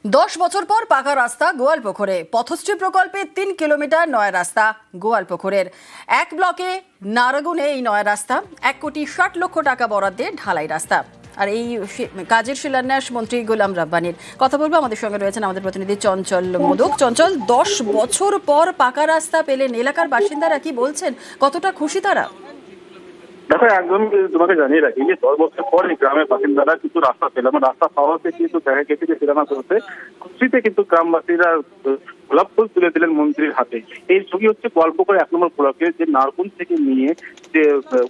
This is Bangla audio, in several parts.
10 বছর পর পাকা রাস্তা গোয়ালপুকুরে। পথশ্রী প্রকল্পে 3 কিলোমিটার নয়া রাস্তা গোয়ালপুকুরের। এক ব্লকে নারাগুনে এই নয়া রাস্তা 1,60,00,000 টাকা বরাদ্দে ঢালাই রাস্তা। আর এই কাজের শিলান্যাস মন্ত্রী গোলাম রাব্বানির। কথা বলবো, আমাদের সঙ্গে রয়েছেন আমাদের প্রতিনিধি চঞ্চল মোদক। চঞ্চল, 10 বছর পর পাকা রাস্তা পেলেন, এলাকার বাসিন্দারা কি বলছেন, কতটা খুশি তারা? দেখো, একদম তোমাকে জানিয়ে রাখি যে 10 বছর পর এই গ্রামের বাসিন্দারা কিন্তু রাস্তা পেলাম, রাস্তা পাওয়াতে কিন্তু দেখা গেছে যে সিনেমা করতে খুশিতে কিন্তু গ্রামবাসীরা গোলাপ ফুল তুলে দিলেন মন্ত্রীর হাতে। এই ছবি হচ্ছে গোয়ালপুকুর 1 নম্বর ব্লকে যে নারকুন থেকে নিয়ে যে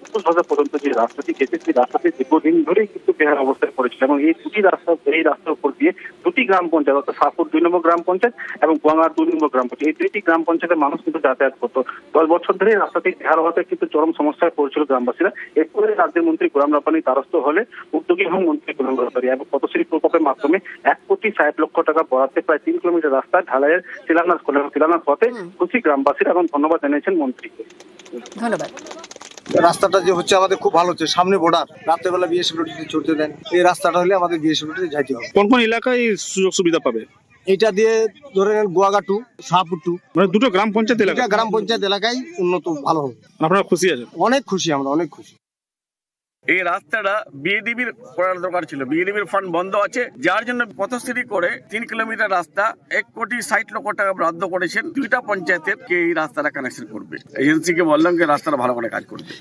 উত্তর ভাষা পর্যন্ত যে রাস্তাটি গেছে, সেই রাস্তাটি দীর্ঘদিন ধরেই কিন্তু বেহাল অবস্থায় পড়েছিল এবং এই রাস্তার উপর দিয়ে দুটি গ্রাম পঞ্চায়েত, অর্থাৎ সাপুর 2 নম্বর গ্রাম পঞ্চায়েত এবং গোয়াঙ্গার 2 নম্বর গ্রাম পঞ্চায়েত, এই দুইটি গ্রাম পঞ্চায়েতের মানুষ কিন্তু যাতায়াত করতো। 10 বছর ধরে রাস্তাটি বেহাল হওয়াতে কিন্তু চরম সমস্যায় পড়েছিল গ্রামবাসীরা। এরপরে রাজ্যের মন্ত্রী গোলাম রাব্বানি দ্বারস্থ হলে উদ্যোগী হন মন্ত্রী গোলাম রাব্বানি এবং পথশ্রী প্রকল্পের মাধ্যমে 1,60,00,000 টাকা বরাদ্দে প্রায় 3 কিলোমিটার রাস্তা ঢালাইয়ের শিলান্যাস করলেন। শিলান্যাস পথে খুশি গ্রামবাসীরা এখন ধন্যবাদ জানিয়েছেন মন্ত্রীকে। ধন্যবাদ। রাস্তাটা যে হচ্ছে আমাদের খুব ভালো হচ্ছে, সামনে বর্ডার, রাত্রেবেলা বিএসএফ চলতে দেন। এই রাস্তাটা হলে আমাদের বিএসএফ যাইতে হবে। কোন কোন এলাকায় সুযোগ সুবিধা পাবে? এটা দিয়ে ধরে নেন গোয়াগা টু, শাহপুর টু, মানে দুটো গ্রাম পঞ্চায়েত এলাকা, এটা গ্রাম পঞ্চায়েত এলাকায় উন্নত ভালো হবে। আপনারা খুশি আছেন? অনেক খুশি, আমরা অনেক খুশি। এই রাস্তাটা বিএডিবির করার দরকার ছিল, বিএডিবির ফান্ড বন্ধ আছে, যার জন্য পথশ্রী করে 3 কিলোমিটার রাস্তা 1,60,00,000 টাকা বরাদ্দ করেছেন। 2টা পঞ্চায়েতের কে এই রাস্তাটা কানেকশন করবে। এজেন্সিকে বললাম যে রাস্তাটা ভালো করে কাজ করবে।